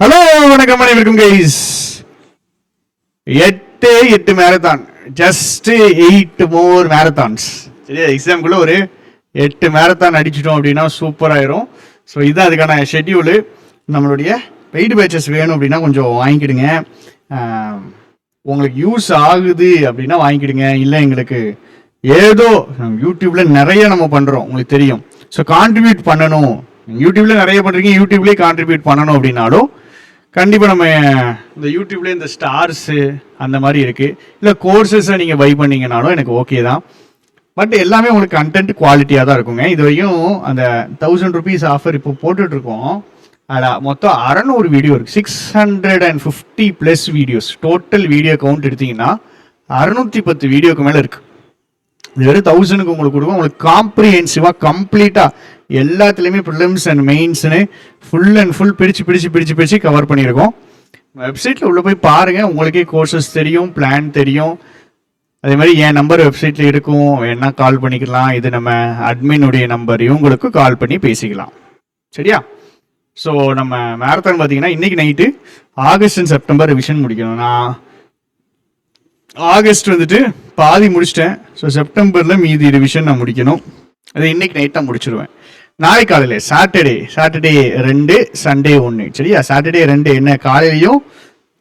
Hello வணக்கம் அனைவருக்கும் guys. 8 marathon, just 8 மோர் marathons. சரியா, எக்ஸாம்குள்ள ஒரு 8 மேரத்தான் அடிச்சிட்டோம் அப்படின்னா சூப்பர் ஆயிரும். ஸோ இதுதான் அதுக்கான ஷெட்யூலு. நம்மளுடைய பெய்டு பேச்சஸ் வேணும் அப்படின்னா கொஞ்சம் வாங்கிக்கிடுங்க. உங்களுக்கு யூஸ் ஆகுது அப்படின்னா வாங்கிக்கிடுங்க. இல்லை எங்களுக்கு ஏதோ யூடியூப்ல நிறைய நம்ம பண்ணுறோம், உங்களுக்கு தெரியும். ஸோ கான்ட்ரிபியூட் பண்ணணும், யூடியூப்ல நிறைய பண்ணுறீங்க, யூடியூப்லேயே கான்ட்ரிபியூட் பண்ணணும் அப்படின்னாலும் கண்டிப்பாக நம்ம இந்த யூடியூப்லேயே இந்த ஸ்டார்ஸு அந்த மாதிரி இருக்குது. இல்லை கோர்சஸை நீங்கள் பை பண்ணிங்கனாலும் எனக்கு ஓகே தான். பட் எல்லாமே உங்களுக்கு கண்டென்ட் குவாலிட்டியாக தான் இருக்குங்க. இது வரையும் அந்த 1000 rupees ஆஃபர் இப்போ போட்டுட்ருக்கோம். அதில் மொத்தம் 600 வீடியோ இருக்குது. 650+ வீடியோஸ் டோட்டல் வீடியோ கவுண்ட் எடுத்திங்கன்னா 610 வீடியோக்கு மேலே இருக்குது. இது வெறும் 1000க்கு உங்களுக்கு கொடுக்கும். உங்களுக்கு காம்ப்ரிஹென்சிவாக கம்ப்ளீட்டாக எல்லாத்துலேயுமே ப்ரிலிம்ஸ் அண்ட் மெயின்ஸ்னு ஃபுல் அண்ட் ஃபுல் பிரித்து கவர் பண்ணியிருக்கோம். வெப்சைட்டில் உள்ளே போய் பாருங்கள், உங்களுக்கே கோர்சஸ் தெரியும், பிளான் தெரியும். அதே மாதிரி என் நம்பர் வெப்சைட்டில் இருக்கும், என்ன கால் பண்ணிக்கலாம். இது நம்ம அட்மினுடைய நம்பர், இவங்களுக்கு கால் பண்ணி பேசிக்கலாம். சரியா? ஸோ நம்ம மேரத்தான் பார்த்தீங்கன்னா இன்றைக்கி night August and September revision முடிக்கணும். நான் ஆகஸ்ட் வந்துட்டு பாதி முடிச்சிட்டேன். ஸோ செப்டம்பரில் மீதி ரிவிஷன் நான் முடிக்கணும். அது இன்னைக்கு நைட் தான் முடிச்சிருவேன். நாளைக்கு காலையில் சாட்டர்டே 2, சண்டே 1. சரியா? சாட்டர்டே 2 என்ன காலையிலையும்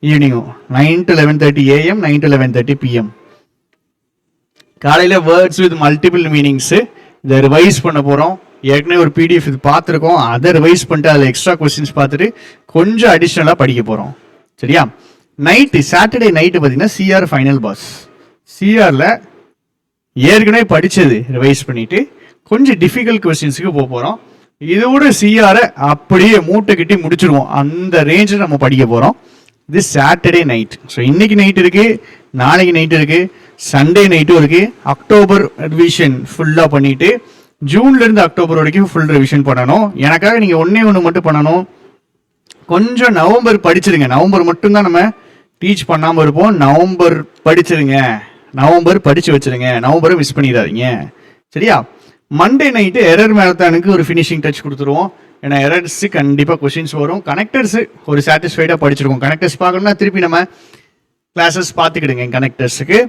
ஈவினிங்கும் 9 to 11:30 AM, 9 to 11:30 PM. காலையில் வேர்ட்ஸ் வித் மல்டிபிள் மீனிங்ஸு இதை ரிவைஸ் பண்ண போகிறோம். ஏற்கனவே ஒரு PDF இது பார்த்துருக்கோம், அதை ரிவைஸ் பண்ணிட்டு அதில் எக்ஸ்ட்ரா கொஸ்டின்ஸ் பார்த்துட்டு கொஞ்சம் அடிஷ்னலாக படிக்க போகிறோம். சரியா? சாட்டர்டே நைட்டு பார்த்தீங்கன்னா CR ஃபைனல் பாஸ். CRல ஏற்கனவே படித்தது ரிவைஸ் பண்ணிட்டு கொஞ்சம் டிஃபிகல்ட் கொஸ்டின்ஸுக்கு போக போகிறோம். இதோட CRை அப்படியே மூட்டை கட்டி முடிச்சிருவோம். அந்த ரேஞ்சில் நம்ம படிக்க போகிறோம். இது சாட்டர்டே நைட். ஸோ இன்னைக்கு நைட் இருக்குது, நாளைக்கு நைட்டு இருக்குது, சண்டே நைட்டும் இருக்குது. அக்டோபர் ரிவிஷன் ஃபுல்லாக பண்ணிவிட்டு ஜூன்லேருந்து அக்டோபர் வரைக்கும் ஃபுல் ரிவிஷன் பண்ணணும். எனக்காக நீங்கள் ஒன்று மட்டும் பண்ணணும். கொஞ்சம் நவம்பர் படிச்சிருங்க. நவம்பர் மட்டும்தான் நம்ம டீச் பண்ணாமல் இருப்போம். நவம்பர் படிச்சிருங்க, நவம்பர் படித்து வச்சுருங்க, நவம்பரை மிஸ் பண்ணிடாதீங்க. சரியா? மண்டே நைட்டு எரர் மேரத்தானுக்கு ஒரு ஃபினிஷிங் டச் கொடுத்துருவோம். ஏன்னா எரர்ஸு கண்டிப்பாக கொஷின்ஸ் வரும். கனெக்டர்ஸு ஒரு சாட்டிஸ்ஃபைடாக படிச்சிருக்கோம். கனெக்டர்ஸ் பார்க்கணும்னா திருப்பி நம்ம கிளாஸஸ் பார்த்துக்கிடுங்க. கனெக்டர்ஸுக்கு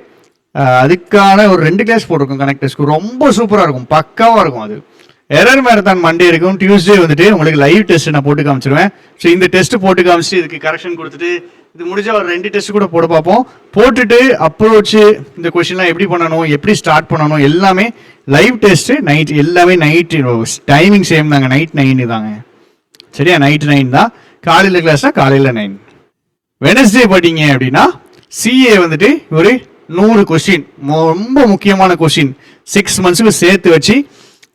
அதுக்கான ஒரு 2 கிளாஸ் போட்டிருக்கோம். கனெக்டர்ஸ்க்கு ரொம்ப சூப்பராக இருக்கும், பக்காவாக இருக்கும். அது எரர் மேரத்தான் மண்டே இருக்கும். டியூஸ்டே வந்துட்டு உங்களுக்கு லைவ் டெஸ்ட் நான் போட்டு காமிச்சிருவேன். ஸோ இந்த டெஸ்ட் போட்டு காமிச்சிட்டு இதுக்கு கரெக்ஷன் கொடுத்துட்டு இது முடிஞ்ச ஒரு 2 டெஸ்ட் கூட போட பார்ப்போம். போட்டுட்டு அப்ரோச்சு இந்த கொஸ்டின்லாம் எப்படி பண்ணணும், எப்படி ஸ்டார்ட் பண்ணணும், எல்லாமே லைவ் டெஸ்ட்டு நைட். எல்லாமே நைட்டு டைமிங் சேம் தாங்க, நைட் 9 தாங்க. சரியா? நைட் 9 தான். காலையில் கிளாஸ்னா காலையில் 9. வெனஸ்டே படிங்க அப்படின்னா CA வந்துட்டு ஒரு 100 கொஸ்டின், ரொம்ப முக்கியமான கொஸ்டின் 6 monthsக்கு சேர்த்து வச்சு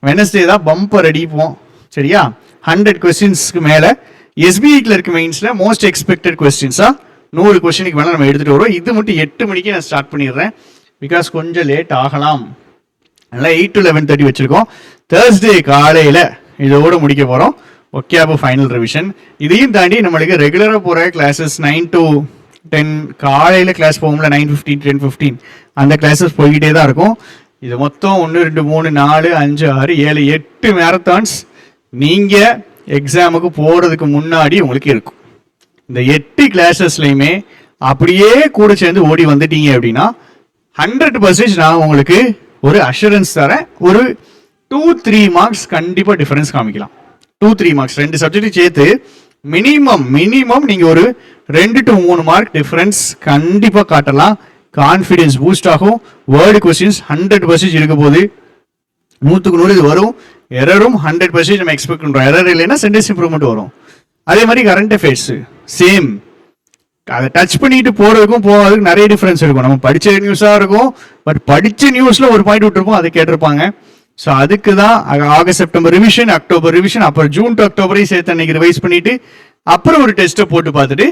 வெனஸ்டே தான் பம்பர் அடிப்போம். சரியா? 100 கொஸ்டின்ஸ்க்கு மேலே SBI கிளர்க் மெயின்ஸில் மோஸ்ட் எக்ஸ்பெக்டட் கொஸ்டின்ஸாக 100 கொஸ்டினுக்கு மேலே நம்ம எடுத்துகிட்டு வரோம். இது மட்டும் 8 மணிக்கு நான் ஸ்டார்ட் பண்ணிடுறேன், பிகாஸ் கொஞ்சம் லேட் ஆகலாம். அதனால் 8 to 11:30 வச்சுருக்கோம். தேர்ஸ்டே காலையில் இதோடு முடிக்க போகிறோம். ஓகே, அப்போ ஃபைனல் ரிவிஷன். இதையும் தாண்டி நம்மளுக்கு ரெகுலராக போகிற கிளாஸஸ் 9 to 10 காலையில் கிளாஸ் போகும்ல, 9:15 10:15 அந்த கிளாஸஸ் போய்கிட்டே தான் இருக்கும். இது மொத்தம் 1 2 3 4 5 6 7 8 மேரத்தான்ஸ் நீங்கள் எக்ஸாமுக்கு போகிறதுக்கு முன்னாடி உங்களுக்கு இருக்கும். இந்த 8 கிளாஸஸ்லையுமே அப்படியே கூட சேர்ந்து ஓடி வந்துட்டீங்க அப்படின்னா 100% நான் உங்களுக்கு ஒரு அஷூரன்ஸ் தரேன். ஒரு 2-3 மார்க்ஸ் கண்டிப்பாக டிஃபரன்ஸ் காமிக்கலாம். 2-3 மார்க்ஸ் 2 சப்ஜெக்ட் சேர்த்து மினிமம் நீங்கள் ஒரு 2 to 3 மார்க் டிஃபரன்ஸ் கண்டிப்பாக காட்டலாம். கான்ஃபிடென்ஸ் பூஸ்ட் ஆகும். வேர்டு கொஸ்டின்ஸ் 100% இருக்க போது 100க்கு 100 இது வரும். எரரும் 100% நம்ம எக்ஸ்பெக்ட் பண்ணுறோம். எரர் இல்லைன்னா சென்டென்ஸ் இம்ப்ரூவ்மெண்ட் வரும். அதே மாதிரி கரண்ட் அஃபேர்ஸ் சேம். அதை டச் பண்ணிட்டு போகிறதுக்கும் போகிறதுக்கு நிறைய டிஃப்ரென்ஸ் இருக்கும். நம்ம படித்த நியூஸாக இருக்கும், பட் படித்த நியூஸில் ஒரு பாயிண்ட் விட்டுருப்போம், அதை கேட்டிருப்பாங்க. ஸோ அதுக்கு தான் August September revision, October revision, அப்புறம் ஜூன் டு அக்டோபரையும் சேர்த்து அன்னைக்கு ரிவைஸ் பண்ணிட்டு அப்புறம் ஒரு டெஸ்ட்டை போட்டு பார்த்துட்டு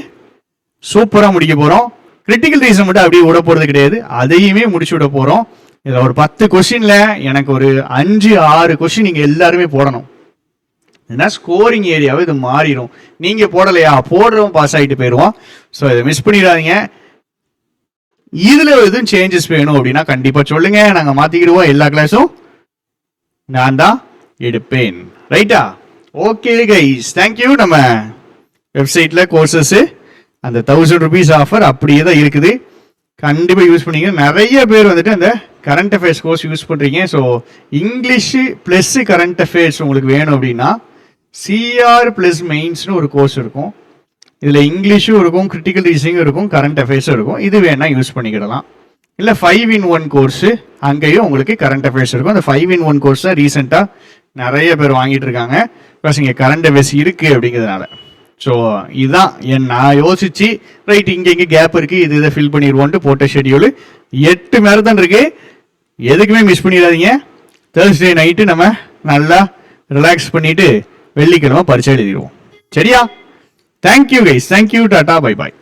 சூப்பராக முடிக்க போகிறோம். கிரிட்டிக்கல் ரீசன் மட்டும் அப்படியே விட போகிறது கிடையாது, அதையுமே முடிச்சு விட போகிறோம். இதில் ஒரு 10 கொஸ்டினில் எனக்கு ஒரு 5-6 கொஸ்டின் நீங்கள் எல்லாருமே போடணும். ஏன்னா ஸ்கோரிங் ஏரியாவை இது மாறிடும். நீங்கள் போடலையா, போடுறவன் பாஸ் ஆகிட்டு போயிடுவோம். ஸோ இதை மிஸ் பண்ணிடாதீங்க. இதில் எதுவும் சேஞ்சஸ் வேணும் அப்படின்னா கண்டிப்பாக சொல்லுங்கள், நாங்கள் மாற்றிக்கிடுவோம். எல்லா கிளாஸும் நான் தான் எடுப்பேன். ரைட்டா? Okay guys, thank you. நம்ம வெப்சைட்டில் கோர்சஸ்ஸு அந்த 1000 rupees ஆஃபர் அப்படியே தான் இருக்குது. கண்டிப்பாக யூஸ் பண்ணிங்க. நிறைய பேர் வந்துட்டு அந்த கரண்ட் அஃபேர்ஸ் கோர்ஸ் யூஸ் பண்ணுறீங்க. So English plus current affairs உங்களுக்கு வேணும் அப்படின்னா சிஆர் ப்ளஸ் மெயின்ஸ்னு ஒரு கோர்ஸ் இருக்கும். இதில் இங்கிலீஷும் இருக்கும், கிரிட்டிக்கல் ரீசனிங்கும் இருக்கும், கரண்ட் அஃபேர்ஸும் இருக்கும். இது வேணால் யூஸ் பண்ணிக்கிடலாம். இல்லை 5-in-1 கோர்ஸு, அங்கேயும் உங்களுக்கு கரண்ட் அஃபேர்ஸ் இருக்கும். அந்த 5-in-1 கோர்ஸ் தான் ரீசெண்டாக நிறைய பேர் வாங்கிட்டு இருக்காங்க. பிகாஸ் இங்கே கரண்ட் அஃபேர்ஸ் இருக்குது அப்படிங்கிறதுனால. ஸோ இதுதான் நான் யோசிச்சு ரைட் இங்கே கேப் இருக்குது, இது இதை ஃபில் பண்ணிடுவோன்ட்டு போட்ட ஷெடியூல். 8 மேரத்தான் இருக்குது. எதுக்குமே மிஸ் பண்ணிடாதீங்க. தேர்ஸ்டே நைட்டு நம்ம நல்லா ரிலாக்ஸ் பண்ணிவிட்டு வெள்ளிக்கிழமை பரீட்சை எழுதிடுவோம். சரியா? Thank you guys. Thank you. Tata. Bye bye.